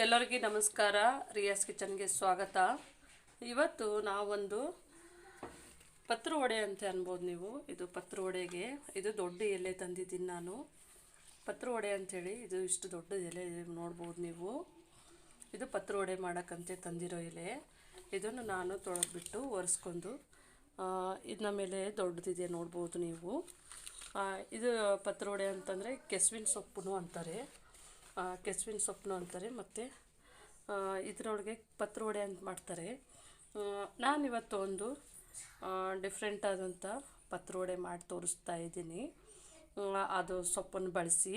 ಎಲ್ಲರಿಗೂ ನಮಸ್ಕಾರ. ರಿಯಾಸ್ ಕಿಚನ್ಗೆ ಸ್ವಾಗತ. ಇವತ್ತು ನಾವೊಂದು ಪತ್ರ ವಡೆ ಅಂತ ಅನ್ಬೋದು ನೀವು. ಇದು ಪತ್ರ ವಡೆಗೆ ಇದು ದೊಡ್ಡ ಎಲೆ ತಂದಿದ್ದೀನಿ ನಾನು. ಪತ್ರ ವಡೆ ಅಂಥೇಳಿ ಇದು ಇಷ್ಟು ದೊಡ್ಡ ಎಲೆ ನೋಡ್ಬೋದು ನೀವು. ಇದು ಪತ್ರ ವಡೆ ಮಾಡೋಕ್ಕಂತೆ ತಂದಿರೋ ಎಲೆ. ಇದನ್ನು ನಾನು ತೊಳೆದ್ಬಿಟ್ಟು ಒರೆಸ್ಕೊಂಡು ಇದನ್ನ ಮೇಲೆ ದೊಡ್ಡದಿದೆ ನೋಡ್ಬೋದು ನೀವು. ಇದು ಪತ್ರ ವಡೆ ಅಂತಂದರೆ ಕೆಸುವಿನ ಸೊಪ್ಪು ಅಂತಾರೆ. ಕೆಸುವಿನ ಸೊಪ್ಪು ಅಂತಾರೆ. ಮತ್ತು ಇದರೊಳಗೆ ಪತ್ರ ವಡೆ ಅಂತ ಮಾಡ್ತಾರೆ. ನಾನಿವತ್ತು ಒಂದು ಡಿಫ್ರೆಂಟ್ ಆದಂಥ ಪತ್ರ ವಡೆ ಮಾಡಿ ತೋರಿಸ್ತಾ ಇದ್ದೀನಿ. ಅದು ಸೊಪ್ಪನ್ನು ಬಳಸಿ.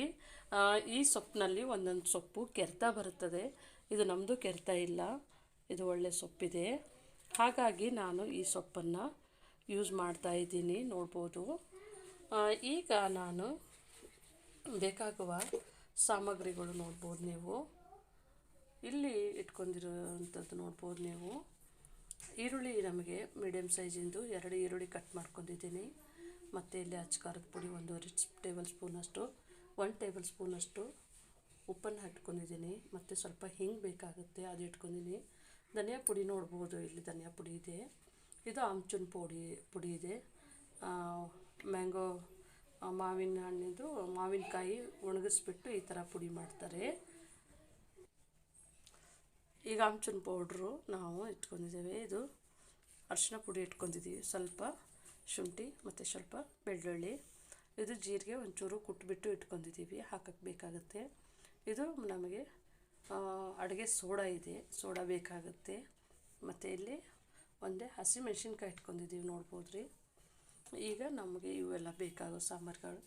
ಈ ಸೊಪ್ಪಿನಲ್ಲಿ ಒಂದೊಂದು ಸೊಪ್ಪು ಕೆರೆತ ಬರುತ್ತದೆ. ಇದು ನಮ್ಮದು ಕೆರೆತ ಇಲ್ಲ, ಇದು ಒಳ್ಳೆ ಸೊಪ್ಪಿದೆ. ಹಾಗಾಗಿ ನಾನು ಈ ಸೊಪ್ಪನ್ನು ಯೂಸ್ ಮಾಡ್ತಾ ಇದ್ದೀನಿ ನೋಡ್ಬೋದು. ಈಗ ನಾನು ಬೇಕಾಗುವ ಸಾಮಗ್ರಿಗಳು ನೋಡ್ಬೋದು ನೀವು. ಇಲ್ಲಿ ಇಟ್ಕೊಂಡಿರೋವಂಥದ್ದು ನೋಡ್ಬೋದು ನೀವು. ಈರುಳ್ಳಿ ನಮಗೆ ಮೀಡಿಯಮ್ ಸೈಜಿಂದು 2 ಈರುಳ್ಳಿ ಕಟ್ ಮಾಡ್ಕೊಂಡಿದ್ದೀನಿ. ಮತ್ತು ಇಲ್ಲಿ ಅಚ್ಕಾರದ ಪುಡಿ 1 ಟೇಬಲ್ ಸ್ಪೂನಷ್ಟು, 1 ಟೇಬಲ್ ಸ್ಪೂನಷ್ಟು ಉಪ್ಪನ್ನು ಇಟ್ಕೊಂಡಿದ್ದೀನಿ. ಮತ್ತು ಸ್ವಲ್ಪ ಹಿಂಗೆ ಬೇಕಾಗುತ್ತೆ, ಅದು ಇಟ್ಕೊಂಡಿದ್ದೀನಿ. ಧನಿಯಾ ಪುಡಿ ನೋಡ್ಬೋದು, ಇಲ್ಲಿ ಧನಿಯಾ ಪುಡಿ ಇದೆ. ಇದು ಆಮ್ಚೂರು ಪುಡಿ ಇದೆ. ಮ್ಯಾಂಗೋ ಮಾವಿನ ಹಣ್ಣಿದು ಮಾವಿನಕಾಯಿ ಒಣಗಿಸ್ಬಿಟ್ಟು ಈ ಥರ ಪುಡಿ ಮಾಡ್ತಾರೆ. ಈಗ ಆಮ್ಚೂರು ಪೌಡ್ರು ನಾವು ಇಟ್ಕೊಂಡಿದ್ದೇವೆ. ಇದು ಅರಿಶಿನ ಪುಡಿ ಇಟ್ಕೊಂಡಿದ್ದೀವಿ, ಸ್ವಲ್ಪ ಶುಂಠಿ ಮತ್ತು ಸ್ವಲ್ಪ ಬೆಳ್ಳುಳ್ಳಿ. ಇದು ಜೀರಿಗೆ ಒಂಚೂರು ಕುಟ್ಬಿಟ್ಟು ಇಟ್ಕೊಂಡಿದ್ದೀವಿ, ಹಾಕಕ್ಕೆ ಬೇಕಾಗುತ್ತೆ. ಇದು ನಮಗೆ ಅಡುಗೆ ಸೋಡಾ ಇದೆ, ಸೋಡಾ ಬೇಕಾಗುತ್ತೆ. ಮತ್ತು ಇಲ್ಲಿ ಒಂದೇ ಹಸಿಮೆಣ್ಸಿನ್ಕಾಯಿ ಇಟ್ಕೊಂಡಿದ್ದೀವಿ ನೋಡ್ಬೋದು ರೀ. ಈಗ ನಮಗೆ ಇವೆಲ್ಲ ಬೇಕಾಗೋ ಸಾಂಬಾರುಗಳು.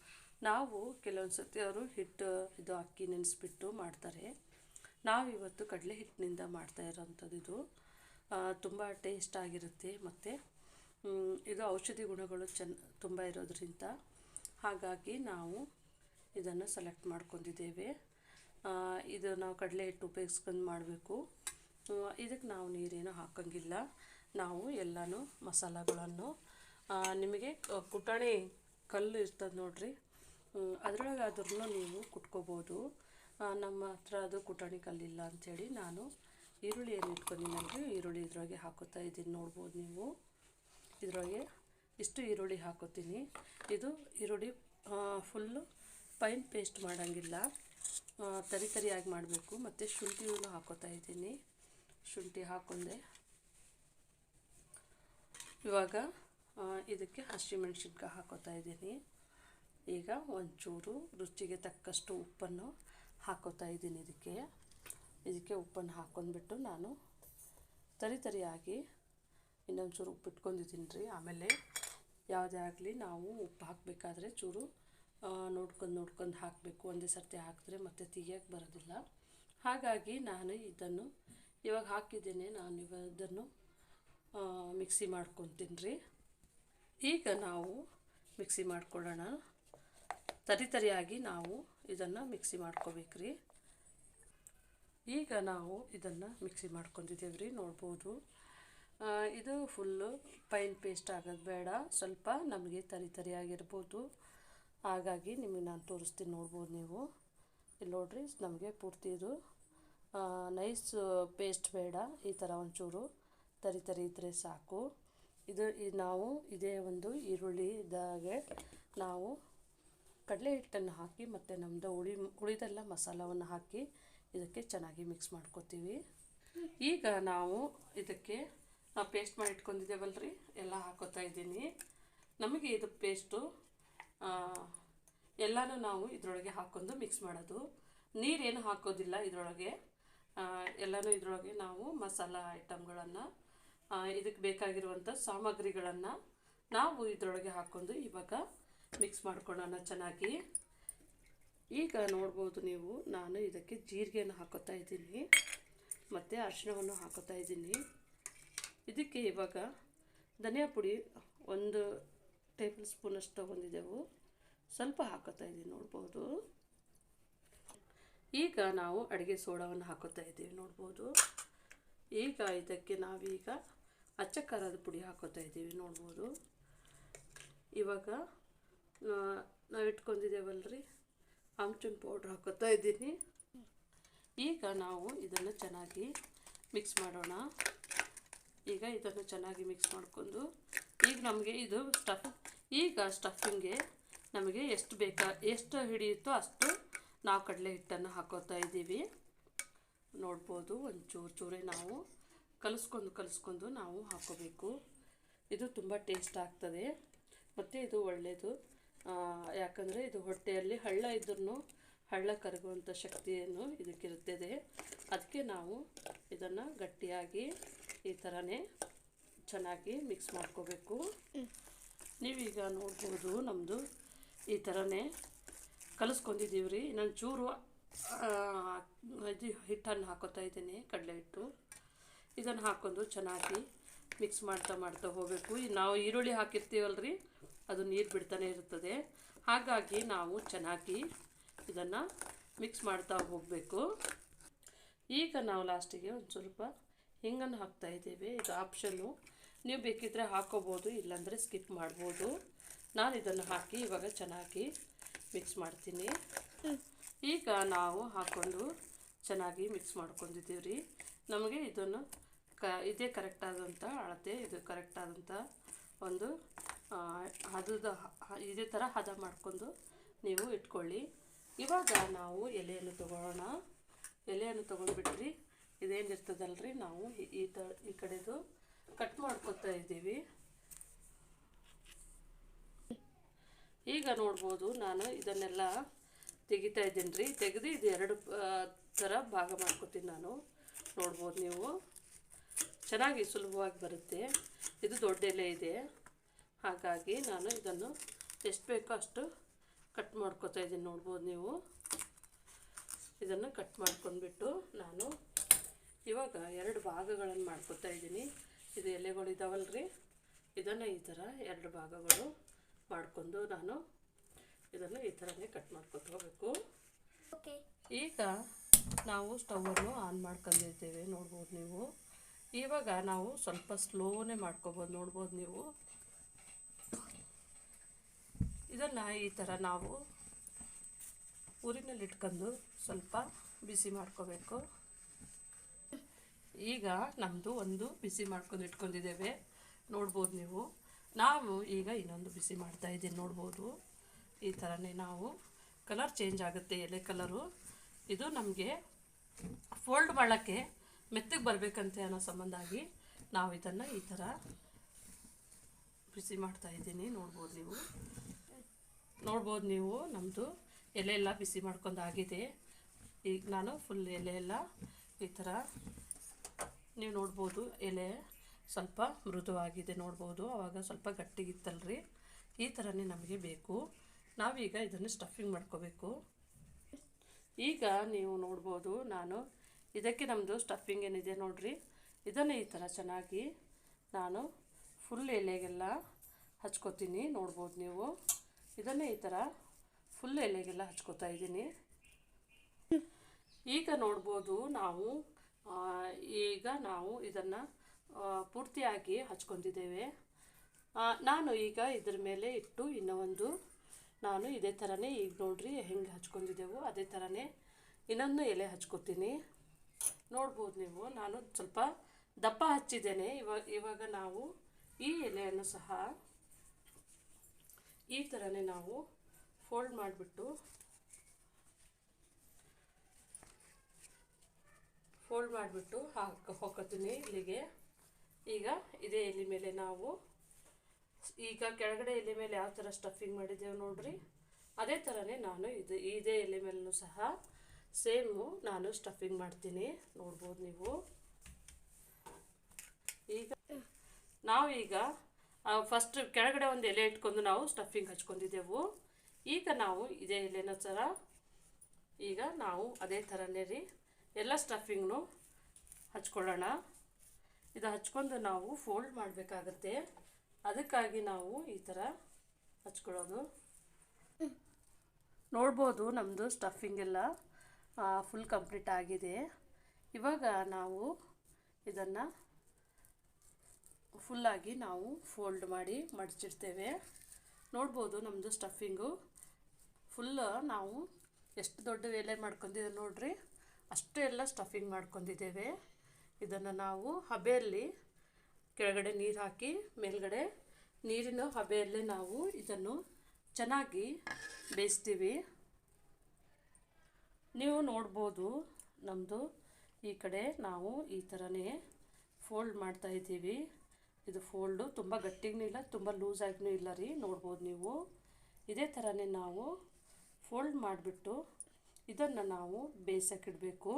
ನಾವು ಕೆಲವೊಂದು ಸರ್ತಿ ಅವರು ಇದು ಅಕ್ಕಿ ನೆನೆಸ್ಬಿಟ್ಟು ಮಾಡ್ತಾರೆ. ನಾವಿವತ್ತು ಕಡಲೆ ಹಿಟ್ಟಿನಿಂದ ಮಾಡ್ತಾ ಇರೋವಂಥದ್ದು. ಇದು ತುಂಬ ಟೇಸ್ಟ್ ಆಗಿರುತ್ತೆ. ಮತ್ತು ಇದು ಔಷಧಿ ಗುಣಗಳು ತುಂಬ ಇರೋದ್ರಿಂದ ಹಾಗಾಗಿ ನಾವು ಇದನ್ನು ಸೆಲೆಕ್ಟ್ ಮಾಡ್ಕೊಂಡಿದ್ದೇವೆ. ಇದು ನಾವು ಕಡಲೆ ಹಿಟ್ಟು ಉಪಯೋಗಿಸ್ಕೊಂಡು ಮಾಡಬೇಕು. ಇದಕ್ಕೆ ನಾವು ನೀರೇನು ಹಾಕೋಂಗಿಲ್ಲ. ನಾವು ಎಲ್ಲನೂ ಮಸಾಲೆಗಳನ್ನು ನಿಮಗೆ ಕುಟಾಣಿ ಕಲ್ಲು ಇರ್ತದೆ ನೋಡಿರಿ, ಅದರೊಳಗಾದ್ರೂ ನೀವು ಕುಟ್ಕೋಬೋದು. ನಮ್ಮ ಹತ್ರ ಅದು ಕುಟಾಣಿ ಕಲ್ಲಿಲ್ಲ ಅಂಥೇಳಿ ನಾನು ಈರುಳ್ಳಿ ಏನು ಇಟ್ಕೊಂಡಿದ್ದೀನಲ್ರಿ, ಈರುಳ್ಳಿ ಇದ್ರೊಳಗೆ ಹಾಕೋತಾ ಇದ್ದೀನಿ ನೋಡ್ಬೋದು ನೀವು. ಇದರೊಳಗೆ ಇಷ್ಟು ಈರುಳ್ಳಿ ಹಾಕೋತೀನಿ. ಇದು ಈರುಳ್ಳಿ ಫುಲ್ಲು ಫೈನ್ ಪೇಸ್ಟ್ ಮಾಡೋಂಗಿಲ್ಲ, ತರಿಯಾಗಿ ಮಾಡಬೇಕು. ಮತ್ತು ಶುಂಠಿಯನ್ನು ಹಾಕೋತಾ ಇದ್ದೀನಿ. ಶುಂಠಿ ಹಾಕೊಂಡೆ. ಇವಾಗ ಇದಕ್ಕೆ ಹಸಿಮೆಣ್ಸಿನ್ಕಾಯಿ ಹಾಕೋತಾ ಇದ್ದೀನಿ. ಈಗ ಒಂಚೂರು ರುಚಿಗೆ ತಕ್ಕಷ್ಟು ಉಪ್ಪನ್ನು ಹಾಕೋತಾ ಇದ್ದೀನಿ. ಇದಕ್ಕೆ ಉಪ್ಪನ್ನು ಹಾಕ್ಕೊಂಡ್ಬಿಟ್ಟು ನಾನು ತರಿಯಾಗಿ ಇನ್ನೊಂಚೂರು ಉಪ್ಪು ಇಟ್ಕೊಂಡಿದ್ದೀನಿ ರೀ. ಆಮೇಲೆ ಯಾವುದೇ ಆಗಲಿ ನಾವು ಉಪ್ಪು ಹಾಕಬೇಕಾದ್ರೆ ಚೂರು ನೋಡ್ಕೊಂಡು ಹಾಕಬೇಕು. ಒಂದೇ ಸರ್ತಿ ಹಾಕಿದ್ರೆ ಮತ್ತೆ ತೆಗಿಯೋಕ್ಕೆ ಬರೋದಿಲ್ಲ. ಹಾಗಾಗಿ ನಾನು ಇದನ್ನು ಇವಾಗ ಹಾಕಿದ್ದೇನೆ. ನಾನು ಇದನ್ನು ಮಿಕ್ಸಿ ಮಾಡ್ಕೊತೀನಿ ರೀ. ಈಗ ನಾವು ಮಿಕ್ಸಿ ಮಾಡ್ಕೊಳ್ಳೋಣ. ತರಿಯಾಗಿ ನಾವು ಇದನ್ನು ಮಿಕ್ಸಿ ಮಾಡ್ಕೋಬೇಕ್ರಿ. ಈಗ ನಾವು ಇದನ್ನು ಮಿಕ್ಸಿ ಮಾಡ್ಕೊಂಡಿದ್ದೇವೆ ರೀ ನೋಡ್ಬೋದು. ಇದು ಫುಲ್ಲು ಫೈನ್ ಪೇಸ್ಟ್ ಆಗೋದು ಬೇಡ, ಸ್ವಲ್ಪ ನಮಗೆ ತರಿಯಾಗಿರ್ಬೋದು. ಹಾಗಾಗಿ ನಿಮಗೆ ನಾನು ತೋರಿಸ್ತೀನಿ ನೋಡ್ಬೋದು ನೀವು. ಇಲ್ಲಿ ನೋಡ್ರಿ, ನಮಗೆ ಪೂರ್ತಿ ಇದು ನೈಸ್ ಪೇಸ್ಟ್ ಬೇಡ, ಈ ಥರ ಒಂಚೂರು ತರಿ ಇದ್ದರೆ ಸಾಕು. ನಾವು ಇದೇ ಒಂದು ಈರುಳ್ಳಿದಾಗೆ ನಾವು ಕಡಲೆ ಹಿಟ್ಟನ್ನು ಹಾಕಿ ಮತ್ತು ನಮ್ಮದು ಉಳಿದೆಲ್ಲ ಮಸಾಲವನ್ನು ಹಾಕಿ ಇದಕ್ಕೆ ಚೆನ್ನಾಗಿ ಮಿಕ್ಸ್ ಮಾಡ್ಕೊತೀವಿ. ಈಗ ನಾವು ಇದಕ್ಕೆ ಪೇಸ್ಟ್ ಮಾಡಿ ಇಟ್ಕೊಂಡಿದ್ದೇವಲ್ರಿ, ಎಲ್ಲ ಹಾಕೋತಾ ಇದ್ದೀನಿ. ನಮಗೆ ಇದು ಪೇಸ್ಟು ಎಲ್ಲನೂ ನಾವು ಇದರೊಳಗೆ ಹಾಕ್ಕೊಂಡು ಮಿಕ್ಸ್ ಮಾಡೋದು. ನೀರೇನು ಹಾಕೋದಿಲ್ಲ ಇದರೊಳಗೆ. ಎಲ್ಲನೂ ಇದರೊಳಗೆ ನಾವು ಮಸಾಲ ಐಟಮ್ಗಳನ್ನು, ಇದಕ್ಕೆ ಬೇಕಾಗಿರುವಂಥ ಸಾಮಗ್ರಿಗಳನ್ನು ನಾವು ಇದರೊಳಗೆ ಹಾಕ್ಕೊಂಡು ಇವಾಗ ಮಿಕ್ಸ್ ಮಾಡ್ಕೊಳ್ಳೋಣ ಚೆನ್ನಾಗಿ. ಈಗ ನೋಡ್ಬೋದು ನೀವು, ನಾನು ಇದಕ್ಕೆ ಜೀರಿಗೆಯನ್ನು ಹಾಕೋತಾ ಇದ್ದೀನಿ ಮತ್ತು ಅರಿಶಿಣವನ್ನು ಹಾಕೋತಾ ಇದ್ದೀನಿ. ಇದಕ್ಕೆ ಇವಾಗ ಧನಿಯಾ ಪುಡಿ 1 ಟೇಬಲ್ ಸ್ಪೂನಷ್ಟು ತೊಗೊಂಡಿದ್ದೆವು, ಸ್ವಲ್ಪ ಹಾಕೋತಾ ಇದ್ದೀನಿ ನೋಡ್ಬೋದು. ಈಗ ನಾವು ಅಡುಗೆ ಸೋಡಾವನ್ನು ಹಾಕೋತಾ ಇದ್ದೀವಿ ನೋಡ್ಬೋದು. ಈಗ ಇದಕ್ಕೆ ನಾವೀಗ ಅಚ್ಚ ಖಾರದ ಪುಡಿ ಹಾಕೋತಾ ಇದ್ದೀವಿ ನೋಡ್ಬೋದು. ಇವಾಗ ನಾವು ಇಟ್ಕೊಂಡಿದ್ದೇವಲ್ರಿ ಆಮ್ಚೂರು ಪೌಡ್ರ್ ಹಾಕೋತಾ ಇದ್ದೀನಿ. ಈಗ ನಾವು ಇದನ್ನು ಚೆನ್ನಾಗಿ ಮಿಕ್ಸ್ ಮಾಡೋಣ. ಈಗ ಇದನ್ನು ಚೆನ್ನಾಗಿ ಮಿಕ್ಸ್ ಮಾಡಿಕೊಂಡು ಈಗ ನಮಗೆ ಇದು ಸ್ಟಫಿಂಗ್ಗೆ ನಮಗೆ ಎಷ್ಟು ಹಿಡಿಯುತ್ತೋ ಅಷ್ಟು ನಾವು ಕಡಲೆ ಹಿಟ್ಟನ್ನು ಹಾಕೋತಾ ಇದ್ದೀವಿ. ನೋಡ್ಬೋದು, ಒಂದು ಚೂರೇ ನಾವು ಕಲಿಸ್ಕೊಂಡು ನಾವು ಹಾಕೋಬೇಕು. ಇದು ತುಂಬ ಟೇಸ್ಟ್ ಆಗ್ತದೆ ಮತ್ತು ಇದು ಒಳ್ಳೆಯದು. ಯಾಕಂದರೆ ಇದು ಹೊಟ್ಟೆಯಲ್ಲಿ ಹಳ್ಳ ಇದ್ರೂ ಹಳ್ಳ ಕರಗುವಂಥ ಶಕ್ತಿಯನ್ನು ಇದಕ್ಕಿರುತ್ತದೆ. ಅದಕ್ಕೆ ನಾವು ಇದನ್ನು ಗಟ್ಟಿಯಾಗಿ ಈ ಥರನೇ ಚೆನ್ನಾಗಿ ಮಿಕ್ಸ್ ಮಾಡ್ಕೋಬೇಕು. ನೀವೀಗ ನೋಡ್ಬೋದು ನಮ್ಮದು ಈ ಥರನೇ ಕಲಿಸ್ಕೊಂಡಿದ್ದೀವಿ ರೀ. ಇನ್ನೊಂದು ಚೂರು ಹಿಟ್ಟನ್ನು ಹಾಕೋತಾ ಇದ್ದೀನಿ, ಕಡಲೆ ಹಿಟ್ಟು. ಇದನ್ನು ಹಾಕ್ಕೊಂಡು ಚೆನ್ನಾಗಿ ಮಿಕ್ಸ್ ಮಾಡ್ತಾ ಹೋಗಬೇಕು. ನಾವು ಈರುಳ್ಳಿ ಹಾಕಿರ್ತೀವಲ್ರಿ, ಅದು ನೀರು ಬಿಡ್ತಾನೆ ಇರ್ತದೆ. ಹಾಗಾಗಿ ನಾವು ಚೆನ್ನಾಗಿ ಇದನ್ನು ಮಿಕ್ಸ್ ಮಾಡ್ತಾ ಹೋಗಬೇಕು. ಈಗ ನಾವು ಲಾಸ್ಟಿಗೆ ಒಂದು ಸ್ವಲ್ಪ ಹಿಂಗನ್ನು ಹಾಕ್ತಾ ಇದ್ದೇವೆ. ಇದು ಆಪ್ಷನ್ನು, ನೀವು ಬೇಕಿದ್ದರೆ ಹಾಕೋಬೋದು, ಇಲ್ಲಾಂದರೆ ಸ್ಕಿಪ್ ಮಾಡ್ಬೋದು. ನಾನು ಇದನ್ನು ಹಾಕಿ ಇವಾಗ ಚೆನ್ನಾಗಿ ಮಿಕ್ಸ್ ಮಾಡ್ತೀನಿ. ಈಗ ನಾವು ಹಾಕ್ಕೊಂಡು ಚೆನ್ನಾಗಿ ಮಿಕ್ಸ್ ಮಾಡ್ಕೊಂಡಿದ್ದೀವಿ ರೀ. ನಮಗೆ ಇದನ್ನು ಇದೇ ಕರೆಕ್ಟಾದಂಥ ಅಳತೆ, ಇದು ಕರೆಕ್ಟಾದಂಥ ಒಂದು ಇದೇ ಥರ ಹದ ಮಾಡಿಕೊಂಡು ನೀವು ಇಟ್ಕೊಳ್ಳಿ. ಇವಾಗ ನಾವು ಎಲೆಯನ್ನು ತೊಗೊಳ್ಳೋಣ. ಎಲೆಯನ್ನು ತೊಗೊಂಡ್ಬಿಟ್ರಿ, ಇದೇನಿರ್ತದಲ್ರಿ ನಾವು ಈ ಕಡೆದು ಕಟ್ ಮಾಡ್ಕೊತಾ ಇದ್ದೀವಿ. ಈಗ ನೋಡ್ಬೋದು ನಾನು ಇದನ್ನೆಲ್ಲ ತೆಗಿತಾ ಇದ್ದೀನಿ ರೀ. ತೆಗೆದು ಇದು 2 ಥರ ಭಾಗ ಮಾಡ್ಕೊತೀನಿ ನಾನು. ನೋಡ್ಬೋದು ನೀವು, ಚೆನ್ನಾಗಿ ಸುಲಭವಾಗಿ ಬರುತ್ತೆ. ಇದು ದೊಡ್ಡ ಎಲೆ ಇದೆ, ಹಾಗಾಗಿ ನಾನು ಇದನ್ನು ಎಷ್ಟು ಬೇಕೋ ಅಷ್ಟು ಕಟ್ ಮಾಡ್ಕೊತಾ ಇದ್ದೀನಿ. ನೋಡ್ಬೋದು ನೀವು, ಇದನ್ನು ಕಟ್ ಮಾಡ್ಕೊಂಡ್ಬಿಟ್ಟು ನಾನು ಇವಾಗ 2 ಭಾಗಗಳನ್ನು ಮಾಡ್ಕೊತಾ ಇದ್ದೀನಿ. ಇದು ಎಲೆಗಳು ಇದಾವಲ್ರಿ, ಇದನ್ನು ಈ ಥರ 2 ಭಾಗಗಳು ಮಾಡಿಕೊಂಡು ನಾನು ಇದನ್ನು ಈ ಥರನೇ ಕಟ್ ಮಾಡ್ಕೊತ ಹೋಗಬೇಕು. ಈಗ ನಾವು ಸ್ಟವನ್ನು ಆನ್ ಮಾಡ್ಕೊಂಡಿರ್ತೇವೆ. ನೋಡ್ಬೋದು ನೀವು, ಇವಾಗ ನಾವು ಸ್ವಲ್ಪ ಸ್ಲೋನೇ ಮಾಡ್ಕೋಬೋದು. ನೋಡ್ಬೋದು ನೀವು, ಇದನ್ನು ಈ ಥರ ನಾವು ಊರಿನಲ್ಲಿ ಇಟ್ಕೊಂಡು ಸ್ವಲ್ಪ ಬಿಸಿ ಮಾಡ್ಕೋಬೇಕು. ಈಗ ನಮ್ಮದು ಒಂದು ಬಿಸಿ ಮಾಡ್ಕೊಂಡು ಇಟ್ಕೊಂಡಿದ್ದೇವೆ. ನೋಡ್ಬೋದು ನೀವು, ನಾವು ಈಗ ಇನ್ನೊಂದು ಬಿಸಿ ಮಾಡ್ತಾ ಇದ್ದೀನಿ. ನೋಡ್ಬೋದು, ಈ ಥರನೇ ನಾವು ಕಲರ್ ಚೇಂಜ್ ಆಗುತ್ತೆ, ಎಲೆ ಕಲರು. ಇದು ನಮಗೆ ಫೋಲ್ಡ್ ಮಾಡೋಕ್ಕೆ ಮೆತ್ತಗೆ ಬರಬೇಕಂತೆ ಅನ್ನೋ ಸಂಬಂಧಾಗಿ ನಾವು ಇದನ್ನು ಈ ಥರ ಬಿಸಿ ಮಾಡ್ತಾ ಇದ್ದೀನಿ. ನೋಡ್ಬೋದು ನೀವು ನಮ್ಮದು ಎಲೆ ಎಲ್ಲ ಬಿಸಿ ಮಾಡ್ಕೊಂಡಾಗಿದೆ. ಈಗ ನಾನು ಫುಲ್ ಎಲೆ ಎಲ್ಲ ಈ ಥರ ನೀವು ನೋಡ್ಬೋದು, ಎಲೆ ಸ್ವಲ್ಪ ಮೃದುವಾಗಿದೆ. ನೋಡ್ಬೋದು, ಆವಾಗ ಸ್ವಲ್ಪ ಗಟ್ಟಿಗಿತ್ತಲ್ರಿ. ಈ ಥರನೇ ನಮಗೆ ಬೇಕು. ನಾವೀಗ ಇದನ್ನು ಸ್ಟಫಿಂಗ್ ಮಾಡ್ಕೋಬೇಕು. ಈಗ ನೀವು ನೋಡ್ಬೋದು, ನಾನು ಇದಕ್ಕೆ ನಮ್ಮದು ಸ್ಟಫಿಂಗ್ ಏನಿದೆ ನೋಡ್ರಿ, ಇದನ್ನು ಈ ಥರ ಚೆನ್ನಾಗಿ ನಾನು ಫುಲ್ ಎಲೆಗೆಲ್ಲ ಹಚ್ಕೋತೀನಿ. ನೋಡ್ಬೋದು ನೀವು, ಇದನ್ನೇ ಈ ಥರ ಫುಲ್ ಎಲೆಗೆಲ್ಲ ಹಚ್ಕೋತಾ ಇದ್ದೀನಿ. ಈಗ ನೋಡ್ಬೋದು ನಾವು ಇದನ್ನು ಪೂರ್ತಿಯಾಗಿ ಹಚ್ಕೊಂಡಿದ್ದೇವೆ. ನಾನು ಈಗ ಇದ್ರ ಮೇಲೆ ಇಟ್ಟು ಇನ್ನೂ ನಾನು ಇದೇ ಥರನೇ ಈಗ ನೋಡ್ರಿ ಹೆಂಗೆ ಹಚ್ಕೊಂಡಿದ್ದೆವು ಅದೇ ಥರನೇ ಇನ್ನೊಂದು ಎಲೆ ಹಚ್ಕೋತೀನಿ. ನೋಡ್ಬೋದು ನೀವು, ನಾನು ಸ್ವಲ್ಪ ದಪ್ಪ ಹಚ್ಚಿದ್ದೇನೆ. ಇವಾಗ ನಾವು ಈ ಎಲೆಯನ್ನು ಸಹ ಈ ಥರನೇ ನಾವು ಫೋಲ್ಡ್ ಮಾಡಿಬಿಟ್ಟು ಹಾಕೋತೀನಿ ಇಲ್ಲಿಗೆ. ಈಗ ಇದೇ ಎಲೆ ಮೇಲೆ ನಾವು ಈಗ ಕೆಳಗಡೆ ಎಲೆ ಮೇಲೆ ಯಾವ ಥರ ಸ್ಟಫಿಂಗ್ ಮಾಡಿದ್ದೇವೆ ನೋಡ್ರಿ, ಅದೇ ಥರನೇ ನಾನು ಇದೇ ಎಲೆ ಮೇಲೂ ಸಹ ಸೇಮು ನಾನು ಸ್ಟಫಿಂಗ್ ಮಾಡ್ತೀನಿ. ನೋಡ್ಬೋದು ನೀವು, ನಾವೀಗ ಫಸ್ಟ್ ಕೆಳಗಡೆ ಒಂದು ಎಲೆ ಇಟ್ಕೊಂಡು ನಾವು ಸ್ಟಫಿಂಗ್ ಹಚ್ಕೊಂಡಿದ್ದೆವು. ಈಗ ನಾವು ಇದೇ ಎಲೆನ ಥರ ಈಗ ನಾವು ಅದೇ ಥರನೇ ರೀ ಎಲ್ಲ ಸ್ಟಫಿಂಗ್ನು ಹಚ್ಕೊಳ್ಳೋಣ. ಇದು ಹಚ್ಕೊಂಡು ನಾವು ಫೋಲ್ಡ್ ಮಾಡಬೇಕಾಗತ್ತೆ, ಅದಕ್ಕಾಗಿ ನಾವು ಈ ಥರ ಹಚ್ಕೊಳ್ಳೋದು. ನೋಡ್ಬೋದು ನಮ್ಮದು ಸ್ಟಫಿಂಗ್ ಎಲ್ಲ ಫುಲ್ ಕಂಪ್ಲೀಟ್ ಆಗಿದೆ. ಇವಾಗ ನಾವು ಇದನ್ನು ಫುಲ್ಲಾಗಿ ನಾವು ಫೋಲ್ಡ್ ಮಾಡಿ ಮಡಚಿಡ್ತೇವೆ. ನೋಡ್ಬೋದು ನಮ್ಮದು ಸ್ಟಫಿಂಗು ಫುಲ್ ನಾವು ಎಷ್ಟು ದೊಡ್ಡ ಎಲೆ ಮಾಡ್ಕೊಂಡಿದ್ದೀವಿ ನೋಡ್ರಿ, ಅಷ್ಟೇ ಎಲ್ಲ ಸ್ಟಫಿಂಗ್ ಮಾಡ್ಕೊಂಡಿದ್ದೇವೆ. ಇದನ್ನು ನಾವು ಹಬೆಯಲ್ಲಿ ಕೆಳಗಡೆ ನೀರು ಹಾಕಿ ಮೇಲ್ಗಡೆ ನೀರಿನ ಹಬೆಯಲ್ಲೇ ನಾವು ಇದನ್ನು ಚೆನ್ನಾಗಿ ಬೇಯಿಸ್ತೀವಿ. ನೀವು ನೋಡ್ಬೋದು ನಮ್ಮದು ಈ ಕಡೆ ನಾವು ಈ ಥರನೇ ಫೋಲ್ಡ್ ಮಾಡ್ತಾ ಇದ್ದೀವಿ. ಇದು ಫೋಲ್ಡು ತುಂಬ ಗಟ್ಟಿಗೂ ಇಲ್ಲ, ತುಂಬ ಲೂಸಾಗಿಯೂ ಇಲ್ಲ ರೀ. ನೋಡ್ಬೋದು ನೀವು ಇದೇ ಥರನೇ ನಾವು ಫೋಲ್ಡ್ ಮಾಡಿಬಿಟ್ಟು ಇದನ್ನು ನಾವು ಬೇಯಿಸೋಕ್ಕಿಡಬೇಕು.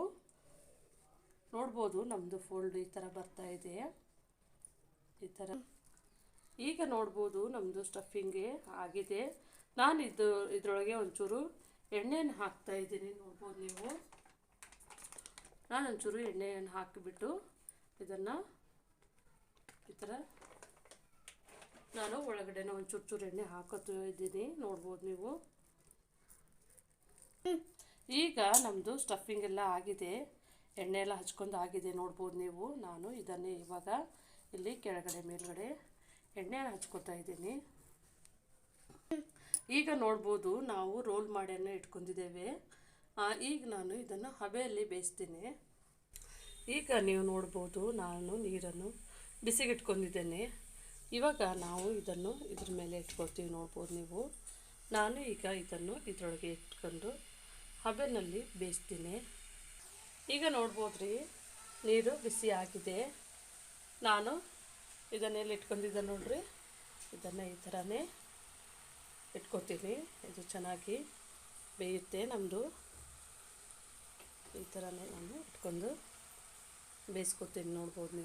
ನೋಡ್ಬೋದು ನಮ್ಮದು ಫೋಲ್ಡ್ ಈ ಥರ ಬರ್ತಾ ಇದೆ, ಈ ಥರ. ಈಗ ನೋಡ್ಬೋದು ನಮ್ಮದು ಸ್ಟಫಿಂಗ್ಗೆ ಆಗಿದೆ. ನಾನು ಇದರೊಳಗೆ ಒಂಚೂರು ಎಣ್ಣೆಯನ್ನು ಹಾಕ್ತಾ ಇದ್ದೀನಿ. ನೋಡ್ಬೋದು ನೀವು, ನಾನು ಒಂಚೂರು ಎಣ್ಣೆಯನ್ನು ಹಾಕಿಬಿಟ್ಟು ಇದನ್ನು ಈ ಥರ ನಾನು ಒಳಗಡೆನ ಒಂಚೂರು ಎಣ್ಣೆ ಹಾಕೋತಾ ಇದ್ದೀನಿ. ನೋಡ್ಬೋದು ನೀವು. ಈಗ ನಮ್ಮದು ಸ್ಟಫಿಂಗ್ ಎಲ್ಲ ಆಗಿದೆ, ಎಣ್ಣೆ ಎಲ್ಲ ಹಚ್ಕೊಂಡು ಆಗಿದೆ. ನೋಡ್ಬೋದು ನೀವು. ನಾನು ಇದನ್ನೇ ಇವಾಗ ಇಲ್ಲಿ ಕೆಳಗಡೆ ಮೇಲ್ಗಡೆ ಎಣ್ಣೆನ ಹಚ್ಕೊತಾ ಇದ್ದೀನಿ. ಈಗ ನೋಡ್ಬೋದು ನಾವು ರೋಲ್ ಮಾಡಿ ಇಟ್ಕೊಂಡಿದ್ದೇವೆ. ಈಗ ನಾನು ಇದನ್ನು ಹಬೆಯಲ್ಲಿ ಬೇಯಿಸ್ತೀನಿ. ಈಗ ನೀವು ನೋಡ್ಬೋದು ನಾನು ನೀರನ್ನು ಬಿಸಿಗಿಟ್ಕೊಂಡಿದ್ದೇನೆ. ಇವಾಗ ನಾವು ಇದನ್ನು ಇದ್ರ ಮೇಲೆ ಇಟ್ಕೊಳ್ತೀವಿ. ನೋಡ್ಬೋದು ನೀವು. ನಾನು ಈಗ ಇದನ್ನು ಇದರೊಳಗೆ ಇಟ್ಕೊಂಡು ಹಬೆಯಲ್ಲಿ ಬೇಯಿಸ್ತೀನಿ. ಈಗ ನೋಡ್ಬೋದ್ರಿ ನೀರು ಬಿಸಿ ಆಗಿದೆ. ನಾನು ಇದನ್ನೆಲ್ಲ ಇಟ್ಕೊಂಡಿದ್ದೆ ನೋಡ್ರಿ, ಇದನ್ನು ಈ ಥರನೇ ಇಟ್ಕೊತೀನಿ. ಇದು ಚೆನ್ನಾಗಿ ಬೇಯುತ್ತೆ ನಮ್ಮದು. ಈ ಥರನೇ ನಾನು ಇಟ್ಕೊಂಡು ಬೇಯಿಸ್ಕೊತೀನಿ. ನೋಡ್ಬೋದು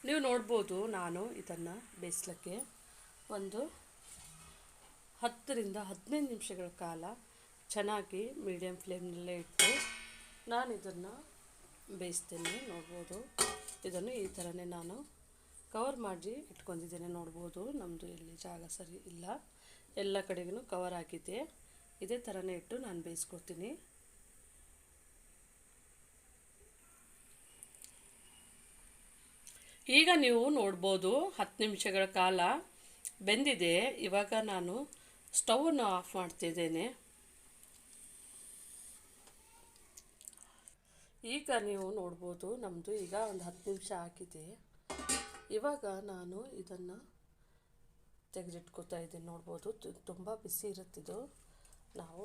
ನೀವು ನೋಡ್ಬೋದು ನಾನು ಇದನ್ನು ಬೇಯಿಸ್ಲಿಕ್ಕೆ ಒಂದು 10 ರಿಂದ 15 ನಿಮಿಷಗಳ ಕಾಲ ಚೆನ್ನಾಗಿ ಮೀಡಿಯಮ್ ಫ್ಲೇಮ್ನಲ್ಲೇ ಇಟ್ಟು ನಾನು ಇದನ್ನು ಬೇಯಿಸ್ತೇನೆ. ನೋಡ್ಬೋದು ಇದನ್ನು ಈ ಥರನೇ ನಾನು ಕವರ್ ಮಾಡಿ ಇಟ್ಕೊಂಡಿದ್ದೇನೆ. ನೋಡ್ಬೋದು ನಮ್ಮದು ಎಲ್ಲಿ ಜಾಗ ಸರಿ ಇಲ್ಲ, ಎಲ್ಲ ಕಡೆಗೂ ಕವರ್ ಆಗಿದೆ. ಇದೇ ಥರನೇ ಇಟ್ಟು ನಾನು ಬೇಯಿಸ್ಕೊತೀನಿ. ಈಗ ನೀವು ನೋಡ್ಬೋದು 10 ನಿಮಿಷಗಳ ಕಾಲ ಬೆಂದಿದೆ. ಇವಾಗ ನಾನು ಸ್ಟವನ್ನು ಆಫ್ ಮಾಡ್ತಿದ್ದೇನೆ. ಈಗ ನೀವು ನೋಡ್ಬೋದು ನಮ್ಮದು ಈಗ ಒಂದು 10 ನಿಮಿಷ ಆಗಿದೆ. ಇವಾಗ ನಾನು ಇದನ್ನು ತೆಗೆದಿಟ್ಕೋತಾ ಇದ್ದೀನಿ. ನೋಡ್ಬೋದು ತುಂಬ ಬಿಸಿ ಇರುತ್ತಿದ್ದು. ನಾವು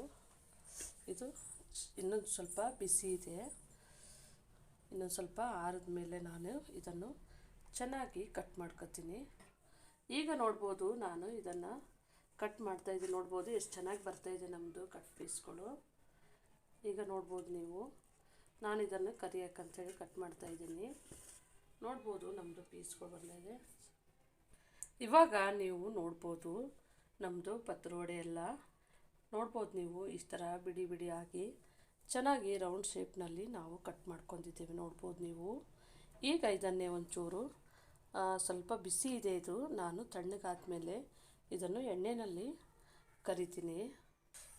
ಇದು ಇನ್ನೊಂದು ಸ್ವಲ್ಪ ಬಿಸಿ ಇದೆ. ಇನ್ನೊಂದು ಸ್ವಲ್ಪ ಆರಿದ ಮೇಲೆ ನಾನು ಇದನ್ನು ಚೆನ್ನಾಗಿ ಕಟ್ ಮಾಡ್ಕೊತೀನಿ. ಈಗ ನೋಡ್ಬೋದು ನಾನು ಇದನ್ನು ಕಟ್ ಮಾಡ್ತಾಯಿದ್ದೀನಿ. ನೋಡ್ಬೋದು ಎಷ್ಟು ಚೆನ್ನಾಗಿ ಬರ್ತಾಯಿದೆ ನಮ್ಮದು ಕಟ್ ಪೀಸ್ಗಳು. ಈಗ ನೋಡ್ಬೋದು ನೀವು, ನಾನು ಇದನ್ನು ಕರಿಯೋಕ್ಕಂಥೇಳಿ ಕಟ್ ಮಾಡ್ತಾಯಿದ್ದೀನಿ. ನೋಡ್ಬೋದು ನಮ್ಮದು ಪೀಸ್ಗಳು ಬಂದಿದೆ. ಇವಾಗ ನೀವು ನೋಡ್ಬೋದು ನಮ್ಮದು ಪತ್ರೊಡೆ ಎಲ್ಲ ನೋಡ್ಬೋದು ನೀವು. ಈ ಥರ ಬಿಡಿ ಬಿಡಿಯಾಗಿ ಚೆನ್ನಾಗಿ ರೌಂಡ್ ಶೇಪ್ನಲ್ಲಿ ನಾವು ಕಟ್ ಮಾಡ್ಕೊಂಡಿದ್ದೇವೆ. ನೋಡ್ಬೋದು ನೀವು. ಈಗ ಇದನ್ನೇ ಒಂಚೂರು ಸ್ವಲ್ಪ ಬಿಸಿ ಇದೆ ಇದು. ನಾನು ತಣ್ಣಗಾದ್ಮೇಲೆ ಇದನ್ನು ಎಣ್ಣೆಯಲ್ಲಿ ಕರಿತೀನಿ.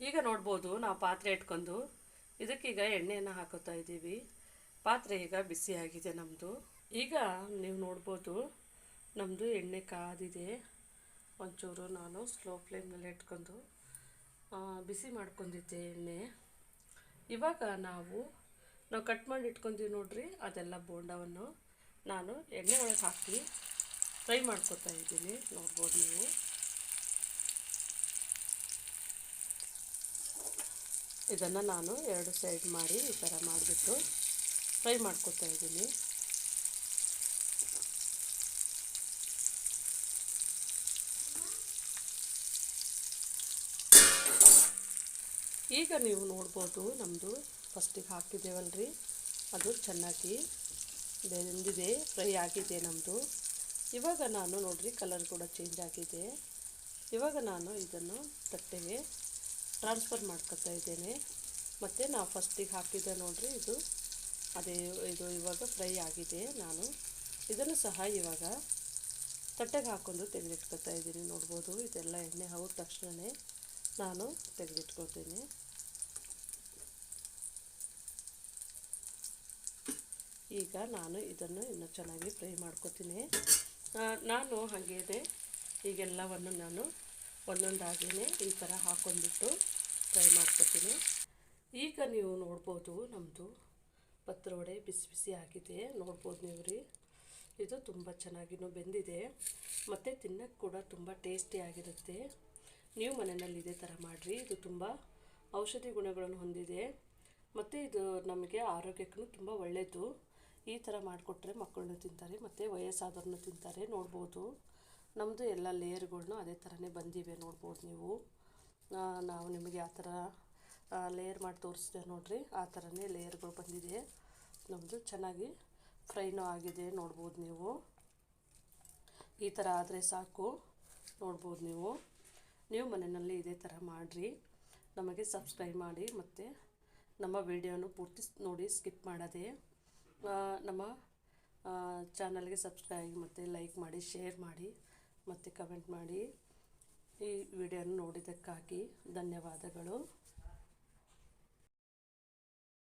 ಈಗ ನೋಡ್ಬೋದು ನಾವು ಪಾತ್ರೆ ಇಟ್ಕೊಂಡು ಇದಕ್ಕೀಗ ಎಣ್ಣೆಯನ್ನು ಹಾಕೋತಾ ಇದ್ದೀವಿ. ಪಾತ್ರೆ ಈಗ ಬಿಸಿಯಾಗಿದೆ ನಮ್ಮದು. ಈಗ ನೀವು ನೋಡ್ಬೋದು ನಮ್ಮದು ಎಣ್ಣೆ ಕಾದಿದೆ. ಒಂಚೂರು ನಾನು ಸ್ಲೋ ಫ್ಲೇಮ್ನಲ್ಲಿ ಇಟ್ಕೊಂಡು ಬಿಸಿ ಮಾಡ್ಕೊಂಡಿದ್ದೆ ಎಣ್ಣೆ. ಇವಾಗ ನಾವು ಕಟ್ ಮಾಡಿ ಇಟ್ಕೊಂತೀವಿ ನೋಡ್ರಿ, ಅದೆಲ್ಲ ಬೋಂಡವನ್ನು ನಾನು ಎಣ್ಣೆ ಒಳಗೆ ಹಾಕಿ ಫ್ರೈ ಮಾಡ್ಕೊತಾ ಇದ್ದೀನಿ. ನೋಡ್ಬೋದು ನೀವು. ಇದನ್ನು ನಾನು 2 ಸೈಡ್ ಮಾಡಿ ಈ ಥರ ಮಾಡಿಬಿಟ್ಟು ಫ್ರೈ ಮಾಡ್ಕೊತಾ ಇದ್ದೀನಿ. ಈಗ ನೀವು ನೋಡ್ಬೋದು ನಮ್ಮದು ಫಸ್ಟಿಗೆ ಹಾಕಿದ್ದೇವಲ್ರಿ, ಅದು ಚೆನ್ನಾಗಿ ಬೆಂದಿದೆ, ಫ್ರೈ ಆಗಿದೆ ನಮ್ಮದು. ಇವಾಗ ನಾನು ನೋಡ್ರಿ ಕಲರ್ ಕೂಡ ಚೇಂಜ್ ಆಗಿದೆ. ಇವಾಗ ನಾನು ಇದನ್ನು ತಟ್ಟೆಗೆ ಟ್ರಾನ್ಸ್ಫರ್ ಮಾಡ್ಕೊತಾ ಇದ್ದೇನೆ. ಮತ್ತು ನಾವು ಫಸ್ಟಿಗೆ ಹಾಕಿದ್ದೆ ನೋಡ್ರಿ, ಇದು ಇವಾಗ ಫ್ರೈ ಆಗಿದೆ. ನಾನು ಇದನ್ನು ಸಹ ಇವಾಗ ತಟ್ಟೆಗೆ ಹಾಕ್ಕೊಂಡು ತೆಗೆದಿಟ್ಕೊತಾ ಇದ್ದೀನಿ. ನೋಡ್ಬೋದು ಇದೆಲ್ಲ ಎಣ್ಣೆ ಹೋದ ತಕ್ಷಣವೇ ನಾನು ತೆಗೆದಿಟ್ಕೊತೀನಿ. ಈಗ ನಾನು ಇದನ್ನು ಇನ್ನೂ ಚೆನ್ನಾಗಿ ಫ್ರೈ ಮಾಡ್ಕೊತೀನಿ. ನಾನು ಹಾಗೇ ಈಗೆಲ್ಲವನ್ನು ನಾನು ಒಂದೊಂದಾಗಿಯೇ ಈ ಥರ ಹಾಕ್ಕೊಂಡ್ಬಿಟ್ಟು ಫ್ರೈ ಮಾಡ್ಕೊತೀನಿ. ಈಗ ನೀವು ನೋಡ್ಬೋದು ನಮ್ಮದು ಪತ್ರೊಡೆ ಬಿಸಿ ಬಿಸಿ ಆಗಿದೆ, ನೋಡ್ಬೋದು ನೀವು ರೀ. ಇದು ತುಂಬ ಚೆನ್ನಾಗಿನೂ ಬೆಂದಿದೆ ಮತ್ತು ತಿನ್ನೋಕ್ಕೆ ಕೂಡ ತುಂಬ ಟೇಸ್ಟಿಯಾಗಿರುತ್ತೆ. ನೀವು ಮನೆಯಲ್ಲಿ ಇದೇ ಥರ ಮಾಡಿರಿ. ಇದು ತುಂಬ ಔಷಧಿ ಗುಣಗಳನ್ನು ಹೊಂದಿದೆ ಮತ್ತು ಇದು ನಮಗೆ ಆರೋಗ್ಯಕ್ಕೂ ತುಂಬ ಒಳ್ಳೆಯದು. ಈ ಥರ ಮಾಡಿಕೊಟ್ರೆ ಮಕ್ಕಳನ್ನು ತಿಂತಾರೆ ಮತ್ತು ವಯಸ್ಸಾದವ್ರನ್ನೂ ತಿಂತಾರೆ. ನೋಡ್ಬೋದು ನಮ್ಮದು ಎಲ್ಲ ಲೇಯರ್ಗಳ್ನು ಅದೇ ಥರನೇ ಬಂದಿವೆ, ನೋಡ್ಬೋದು ನೀವು. ನಾವು ನಿಮಗೆ ಆ ಥರ ಲೇಯರ್ ಮಾಡಿ ತೋರಿಸಿದೆ ನೋಡಿರಿ, ಆ ಥರನೇ ಲೇಯರ್ಗಳು ಬಂದಿದೆ. ನಮ್ಮದು ಚೆನ್ನಾಗಿ ಫ್ರೈನೂ ಆಗಿದೆ, ನೋಡ್ಬೋದು ನೀವು. ಈ ಥರ ಆದರೆ ಸಾಕು, ನೋಡ್ಬೋದು ನೀವು. ನೀವು ಮನೆಯಲ್ಲಿ ಇದೇ ಥರ ಮಾಡಿರಿ. ನಮಗೆ ಸಬ್ಸ್ಕ್ರೈಬ್ ಮಾಡಿ ಮತ್ತು ನಮ್ಮ ವಿಡಿಯೋನು ಪೂರ್ತಿ ನೋಡಿ ಸ್ಕಿಪ್ ಮಾಡದೆ ನಮ್ಮ ಚಾನಲ್ಗೆ ಸಬ್ಸ್ಕ್ರೈಬ್ ಮತ್ತು ಲೈಕ್ ಮಾಡಿ, ಶೇರ್ ಮಾಡಿ ಮತ್ತು ಕಮೆಂಟ್ ಮಾಡಿ. ಈ ವಿಡಿಯೋನ ನೋಡಿದ್ದಕ್ಕಾಗಿ ಧನ್ಯವಾದಗಳು.